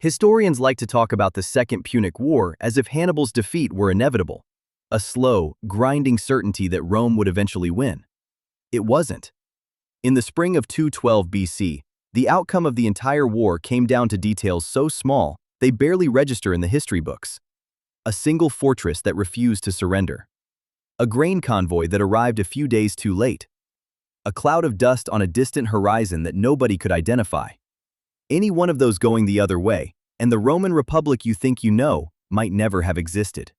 Historians like to talk about the Second Punic War as if Hannibal's defeat were inevitable, a slow, grinding certainty that Rome would eventually win. It wasn't. In the spring of 212 BC, the outcome of the entire war came down to details so small they barely register in the history books. A single fortress that refused to surrender. A grain convoy that arrived a few days too late. A cloud of dust on a distant horizon that nobody could identify. Any one of those going the other way, and the Roman Republic you think you know might never have existed.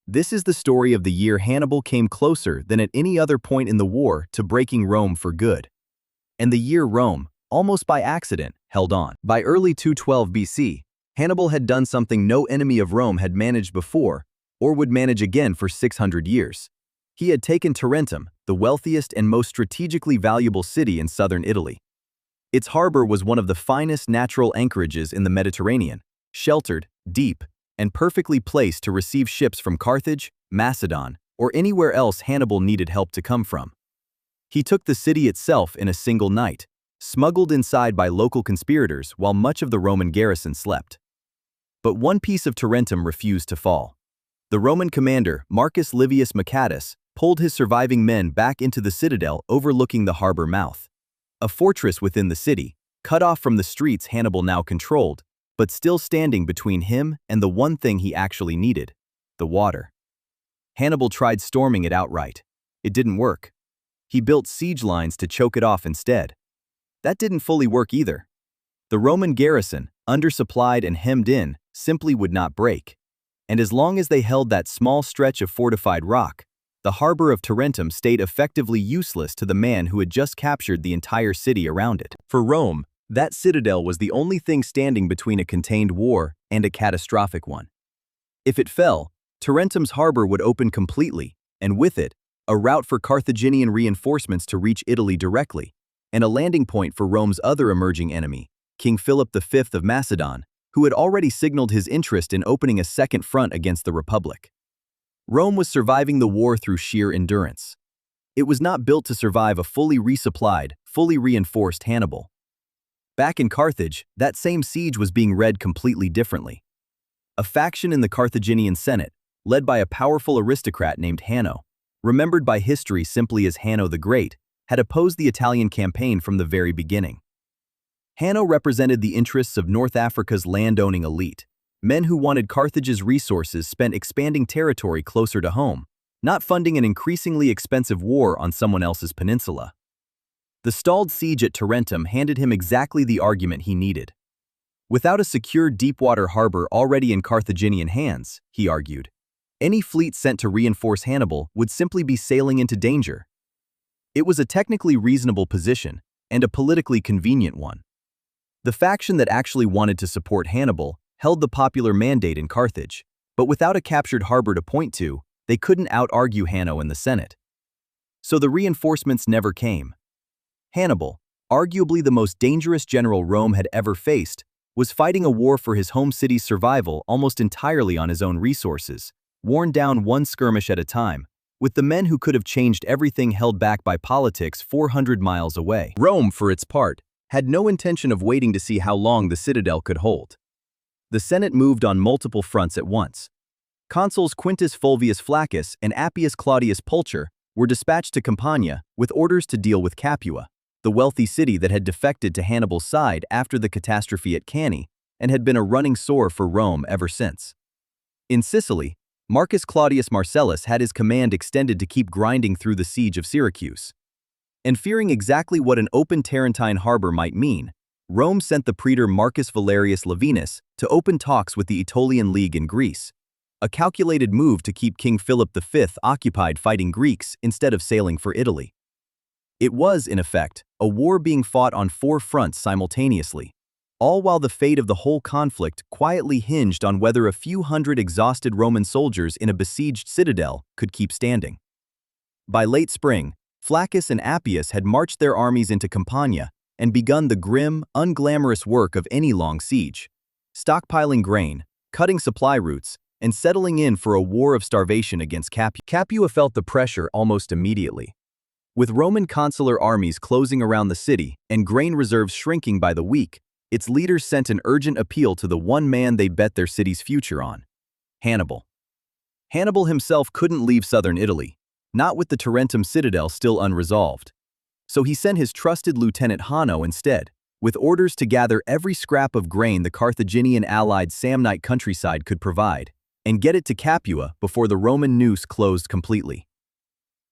This is the story of the year Hannibal came closer than at any other point in the war to breaking Rome for good. And the year Rome, almost by accident, held on. By early 212 BC, Hannibal had done something no enemy of Rome had managed before, or would manage again for 600 years. He had taken Tarentum, the wealthiest and most strategically valuable city in southern Italy. Its harbor was one of the finest natural anchorages in the Mediterranean, sheltered, deep, and perfectly placed to receive ships from Carthage, Macedon, or anywhere else Hannibal needed help to come from. He took the city itself in a single night, smuggled inside by local conspirators while much of the Roman garrison slept. But one piece of Tarentum refused to fall. The Roman commander, Marcus Livius Machatus, pulled his surviving men back into the citadel overlooking the harbor mouth. A fortress within the city, cut off from the streets Hannibal now controlled, but still standing between him and the one thing he actually needed, the water. Hannibal tried storming it outright. It didn't work. He built siege lines to choke it off instead. That didn't fully work either. The Roman garrison, undersupplied and hemmed in, simply would not break. And as long as they held that small stretch of fortified rock, the harbor of Tarentum stayed effectively useless to the man who had just captured the entire city around it. For Rome, that citadel was the only thing standing between a contained war and a catastrophic one. If it fell, Tarentum's harbor would open completely, and with it, a route for Carthaginian reinforcements to reach Italy directly, and a landing point for Rome's other emerging enemy, King Philip V of Macedon, who had already signaled his interest in opening a second front against the Republic. Rome was surviving the war through sheer endurance. It was not built to survive a fully resupplied, fully reinforced Hannibal. Back in Carthage, that same siege was being read completely differently. A faction in the Carthaginian Senate, led by a powerful aristocrat named Hanno, remembered by history simply as Hanno the Great, had opposed the Italian campaign from the very beginning. Hanno represented the interests of North Africa's land-owning elite. Men who wanted Carthage's resources spent expanding territory closer to home, not funding an increasingly expensive war on someone else's peninsula. The stalled siege at Tarentum handed him exactly the argument he needed. Without a secure deep-water harbor already in Carthaginian hands, he argued, any fleet sent to reinforce Hannibal would simply be sailing into danger. It was a technically reasonable position, and a politically convenient one. The faction that actually wanted to support Hannibal held the popular mandate in Carthage, but without a captured harbor to point to, they couldn't out-argue Hanno in the Senate. So the reinforcements never came. Hannibal, arguably the most dangerous general Rome had ever faced, was fighting a war for his home city's survival almost entirely on his own resources, worn down one skirmish at a time, with the men who could have changed everything held back by politics 400 miles away. Rome, for its part, had no intention of waiting to see how long the citadel could hold. The Senate moved on multiple fronts at once. Consuls Quintus Fulvius Flaccus and Appius Claudius Pulcher were dispatched to Campania with orders to deal with Capua, the wealthy city that had defected to Hannibal's side after the catastrophe at Cannae and had been a running sore for Rome ever since. In Sicily, Marcus Claudius Marcellus had his command extended to keep grinding through the siege of Syracuse. And fearing exactly what an open Tarentine harbor might mean, Rome sent the praetor Marcus Valerius Lavinus to open talks with the Aetolian League in Greece, a calculated move to keep King Philip V occupied fighting Greeks instead of sailing for Italy. It was, in effect, a war being fought on four fronts simultaneously, all while the fate of the whole conflict quietly hinged on whether a few hundred exhausted Roman soldiers in a besieged citadel could keep standing. By late spring, Flaccus and Appius had marched their armies into Campania and begun the grim, unglamorous work of any long siege, stockpiling grain, cutting supply routes, and settling in for a war of starvation against Capua. Capua felt the pressure almost immediately. With Roman consular armies closing around the city and grain reserves shrinking by the week, Its leaders sent an urgent appeal to the one man they bet their city's future on: Hannibal. Hannibal himself couldn't leave southern Italy, not with the Tarentum citadel still unresolved. So he sent his trusted lieutenant Hanno instead, with orders to gather every scrap of grain the Carthaginian-allied Samnite countryside could provide, and get it to Capua before the Roman noose closed completely.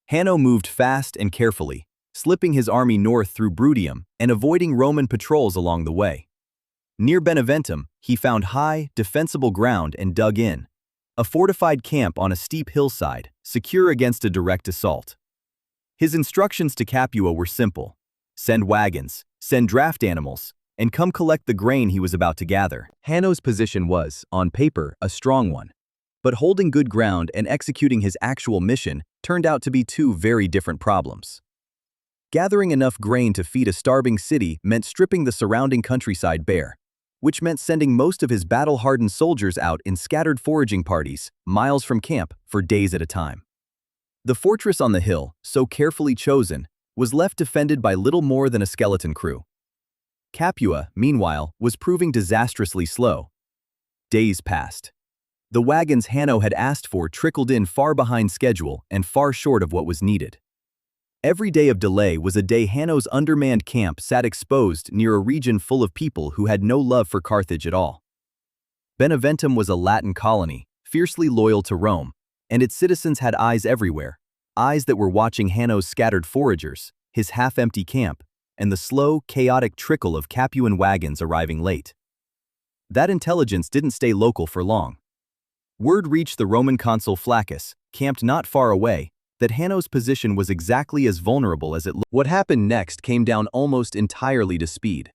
Hanno moved fast and carefully, slipping his army north through Bruttium and avoiding Roman patrols along the way. Near Beneventum, he found high, defensible ground and dug in, a fortified camp on a steep hillside, secure against a direct assault. His instructions to Capua were simple: send wagons, send draft animals, and come collect the grain he was about to gather. Hanno's position was, on paper, a strong one, but holding good ground and executing his actual mission turned out to be two very different problems. Gathering enough grain to feed a starving city meant stripping the surrounding countryside bare, which meant sending most of his battle-hardened soldiers out in scattered foraging parties, miles from camp, for days at a time. The fortress on the hill, so carefully chosen, was left defended by little more than a skeleton crew. Capua, meanwhile, was proving disastrously slow. Days passed. The wagons Hanno had asked for trickled in far behind schedule and far short of what was needed. Every day of delay was a day Hanno's undermanned camp sat exposed near a region full of people who had no love for Carthage at all. Beneventum was a Latin colony, fiercely loyal to Rome, and its citizens had eyes everywhere, eyes that were watching Hanno's scattered foragers, his half-empty camp, and the slow, chaotic trickle of Capuan wagons arriving late. That intelligence didn't stay local for long. Word reached the Roman consul Flaccus, camped not far away, that Hanno's position was exactly as vulnerable as it looked. What happened next came down almost entirely to speed.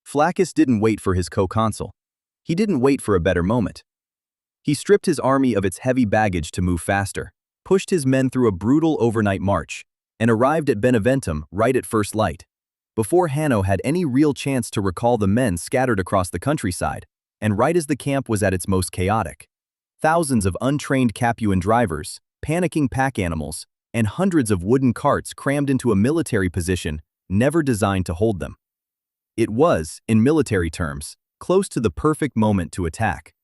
Flaccus didn't wait for his co-consul. He didn't wait for a better moment. He stripped his army of its heavy baggage to move faster, pushed his men through a brutal overnight march, and arrived at Beneventum right at first light, before Hanno had any real chance to recall the men scattered across the countryside, and right as the camp was at its most chaotic. Thousands of untrained Capuan drivers, panicking pack animals, and hundreds of wooden carts crammed into a military position never designed to hold them. It was, in military terms, close to the perfect moment to attack.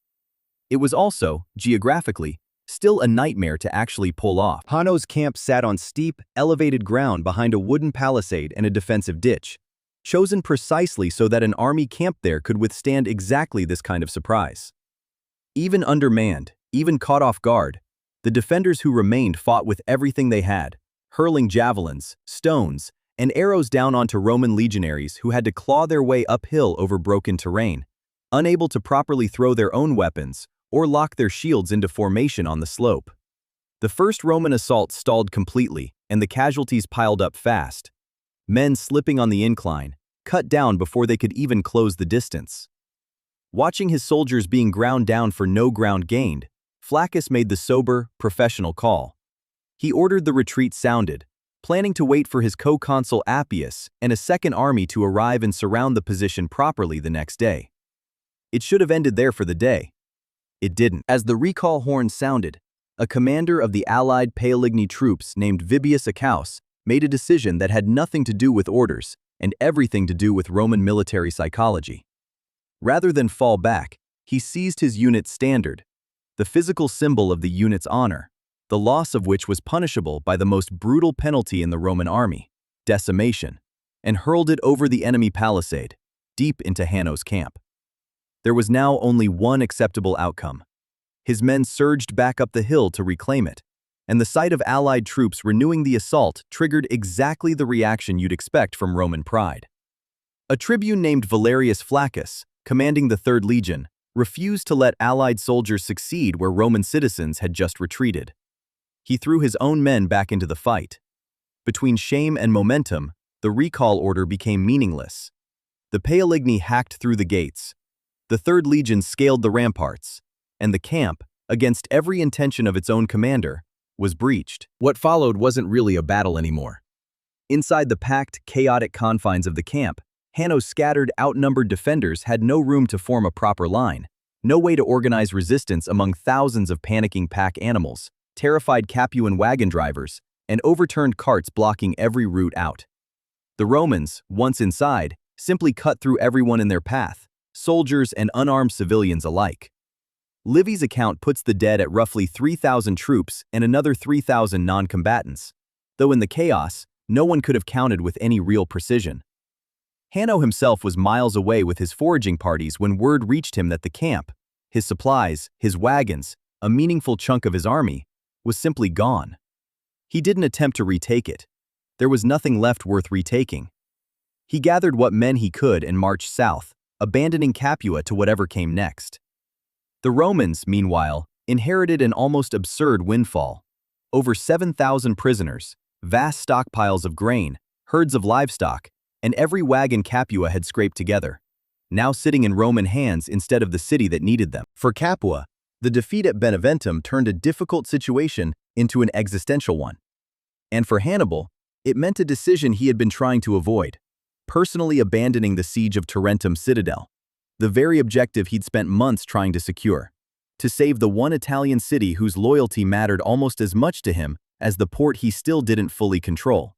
It was also, geographically, still a nightmare to actually pull off. Hanno's camp sat on steep, elevated ground behind a wooden palisade and a defensive ditch, chosen precisely so that an army camped there could withstand exactly this kind of surprise. Even undermanned, even caught off guard, the defenders who remained fought with everything they had, hurling javelins, stones, and arrows down onto Roman legionaries who had to claw their way uphill over broken terrain, unable to properly throw their own weapons or lock their shields into formation on the slope. The first Roman assault stalled completely, and the casualties piled up fast. Men slipping on the incline, cut down before they could even close the distance. Watching his soldiers being ground down for no ground gained, Flaccus made the sober, professional call. He ordered the retreat sounded, planning to wait for his co-consul Appius and a second army to arrive and surround the position properly the next day. It should have ended there for the day. It didn't. As the recall horn sounded, a commander of the allied Paeligni troops named Vibius Acaus made a decision that had nothing to do with orders and everything to do with Roman military psychology. Rather than fall back, he seized his unit's standard, the physical symbol of the unit's honor, the loss of which was punishable by the most brutal penalty in the Roman army, decimation, and hurled it over the enemy palisade, deep into Hanno's camp. There was now only one acceptable outcome. His men surged back up the hill to reclaim it, and the sight of allied troops renewing the assault triggered exactly the reaction you'd expect from Roman pride. A tribune named Valerius Flaccus, commanding the 3rd Legion, refused to let allied soldiers succeed where Roman citizens had just retreated. He threw his own men back into the fight. Between shame and momentum, the recall order became meaningless. The Paeligni hacked through the gates. The 3rd Legion scaled the ramparts, and the camp, against every intention of its own commander, was breached. What followed wasn't really a battle anymore. Inside the packed, chaotic confines of the camp, Hanno's scattered, outnumbered defenders had no room to form a proper line, no way to organize resistance among thousands of panicking pack animals, terrified Capuan wagon drivers, and overturned carts blocking every route out. The Romans, once inside, simply cut through everyone in their path, soldiers and unarmed civilians alike. Livy's account puts the dead at roughly 3,000 troops and another 3,000 non-combatants, though in the chaos, no one could have counted with any real precision. Hanno himself was miles away with his foraging parties when word reached him that the camp, his supplies, his wagons, a meaningful chunk of his army, was simply gone. He didn't attempt to retake it. There was nothing left worth retaking. He gathered what men he could and marched south, abandoning Capua to whatever came next. The Romans, meanwhile, inherited an almost absurd windfall. Over 7,000 prisoners, vast stockpiles of grain, herds of livestock, and every wagon Capua had scraped together, now sitting in Roman hands instead of the city that needed them. For Capua, the defeat at Beneventum turned a difficult situation into an existential one. And for Hannibal, it meant a decision he had been trying to avoid, personally abandoning the siege of Tarentum citadel, the very objective he'd spent months trying to secure, to save the one Italian city whose loyalty mattered almost as much to him as the port he still didn't fully control.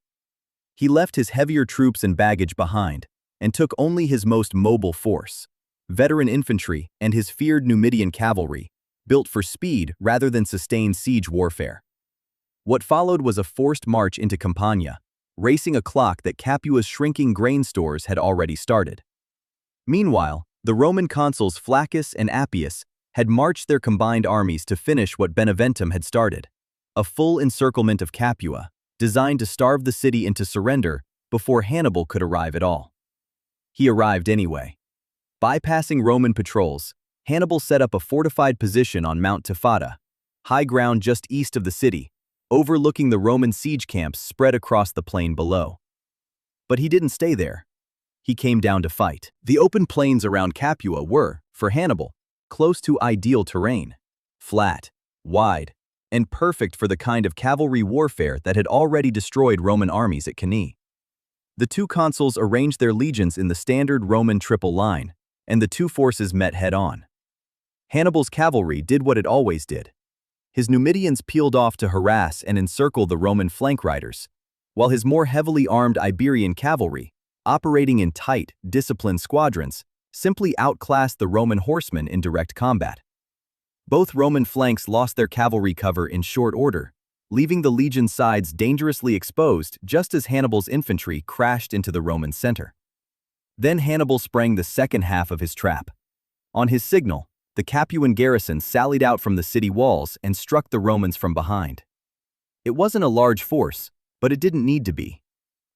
He left his heavier troops and baggage behind, and took only his most mobile force, veteran infantry and his feared Numidian cavalry, built for speed rather than sustained siege warfare. What followed was a forced march into Campania, racing a clock that Capua's shrinking grain stores had already started. Meanwhile, the Roman consuls Flaccus and Appius had marched their combined armies to finish what Beneventum had started, a full encirclement of Capua, designed to starve the city into surrender before Hannibal could arrive at all. He arrived anyway. Bypassing Roman patrols, Hannibal set up a fortified position on Mount Tifata, high ground just east of the city, overlooking the Roman siege camps spread across the plain below. But he didn't stay there. He came down to fight. The open plains around Capua were, for Hannibal, close to ideal terrain, flat, wide, and perfect for the kind of cavalry warfare that had already destroyed Roman armies at Cannae. The two consuls arranged their legions in the standard Roman triple line, and the two forces met head-on. Hannibal's cavalry did what it always did. His Numidians peeled off to harass and encircle the Roman flank riders, while his more heavily armed Iberian cavalry, operating in tight, disciplined squadrons, simply outclassed the Roman horsemen in direct combat. Both Roman flanks lost their cavalry cover in short order, leaving the legion's sides dangerously exposed just as Hannibal's infantry crashed into the Roman center. Then Hannibal sprang the second half of his trap. On his signal, the Capuan garrison sallied out from the city walls and struck the Romans from behind. It wasn't a large force, but it didn't need to be.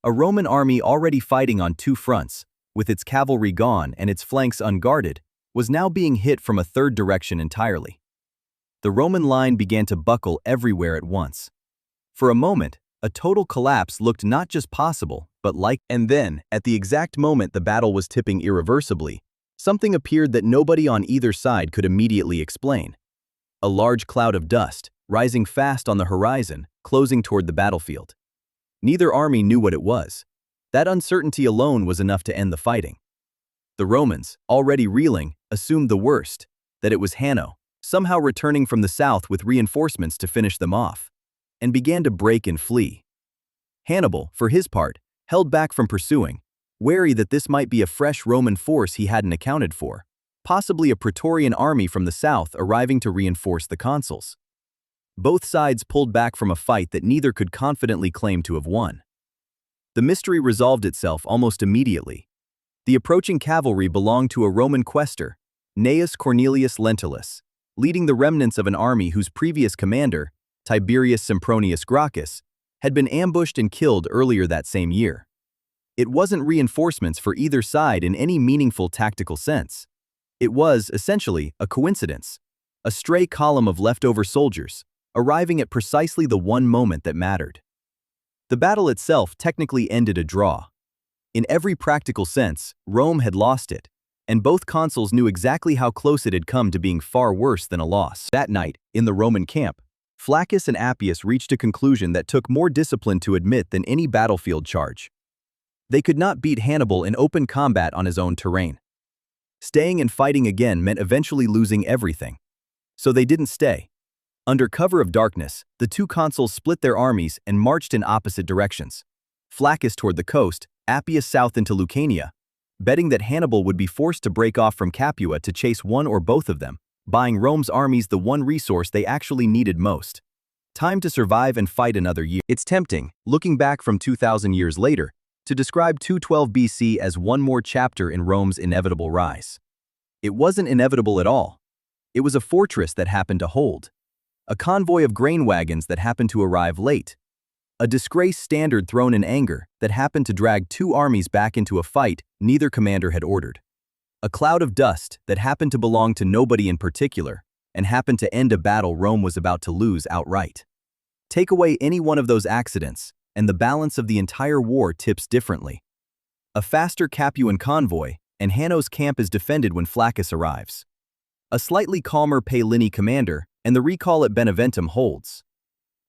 A Roman army already fighting on two fronts, with its cavalry gone and its flanks unguarded, was now being hit from a third direction entirely. The Roman line began to buckle everywhere at once. For a moment, a total collapse looked not just possible, but likely. And then, at the exact moment the battle was tipping irreversibly, something appeared that nobody on either side could immediately explain. A large cloud of dust, rising fast on the horizon, closing toward the battlefield. Neither army knew what it was. That uncertainty alone was enough to end the fighting. The Romans, already reeling, assumed the worst, that it was Hanno, somehow returning from the south with reinforcements to finish them off, and began to break and flee. Hannibal, for his part, held back from pursuing, wary that this might be a fresh Roman force he hadn't accounted for, possibly a Praetorian army from the south arriving to reinforce the consuls. Both sides pulled back from a fight that neither could confidently claim to have won. The mystery resolved itself almost immediately. The approaching cavalry belonged to a Roman quaestor, Gnaeus Cornelius Lentulus, leading the remnants of an army whose previous commander, Tiberius Sempronius Gracchus, had been ambushed and killed earlier that same year. It wasn't reinforcements for either side in any meaningful tactical sense. It was, essentially, a coincidence, a stray column of leftover soldiers, arriving at precisely the one moment that mattered. The battle itself technically ended a draw. In every practical sense, Rome had lost it, and both consuls knew exactly how close it had come to being far worse than a loss. That night, in the Roman camp, Flaccus and Appius reached a conclusion that took more discipline to admit than any battlefield charge. They could not beat Hannibal in open combat on his own terrain. Staying and fighting again meant eventually losing everything. So they didn't stay. Under cover of darkness, the two consuls split their armies and marched in opposite directions. Flaccus toward the coast, Appius south into Lucania, betting that Hannibal would be forced to break off from Capua to chase one or both of them, buying Rome's armies the one resource they actually needed most. Time to survive and fight another year. It's tempting, looking back from 2,000 years later, to describe 212 BC as one more chapter in Rome's inevitable rise. It wasn't inevitable at all. It was a fortress that happened to hold, a convoy of grain wagons that happened to arrive late, a disgraced standard thrown in anger that happened to drag two armies back into a fight neither commander had ordered, a cloud of dust that happened to belong to nobody in particular and happened to end a battle Rome was about to lose outright. Take away any one of those accidents, and the balance of the entire war tips differently. A faster Capuan convoy, and Hanno's camp is defended when Flaccus arrives. A slightly calmer Paerini commander, and the recall at Beneventum holds.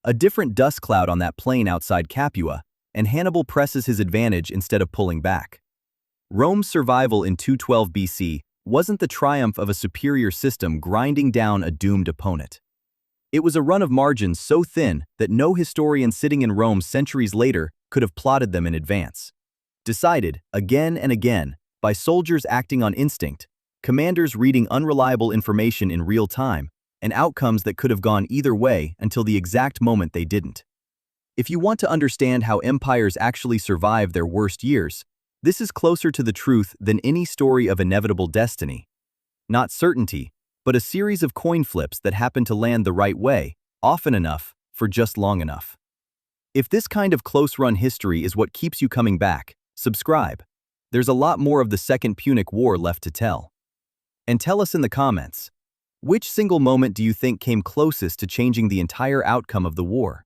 A different dust cloud on that plain outside Capua, and Hannibal presses his advantage instead of pulling back. Rome's survival in 212 BC wasn't the triumph of a superior system grinding down a doomed opponent. It was a run of margins so thin that no historian sitting in Rome centuries later could have plotted them in advance. Decided, again and again, by soldiers acting on instinct, commanders reading unreliable information in real time, and outcomes that could have gone either way until the exact moment they didn't. If you want to understand how empires actually survive their worst years, this is closer to the truth than any story of inevitable destiny. Not certainty, but a series of coin flips that happen to land the right way, often enough, for just long enough. If this kind of close-run history is what keeps you coming back, subscribe. There's a lot more of the Second Punic War left to tell. And tell us in the comments, which single moment do you think came closest to changing the entire outcome of the war?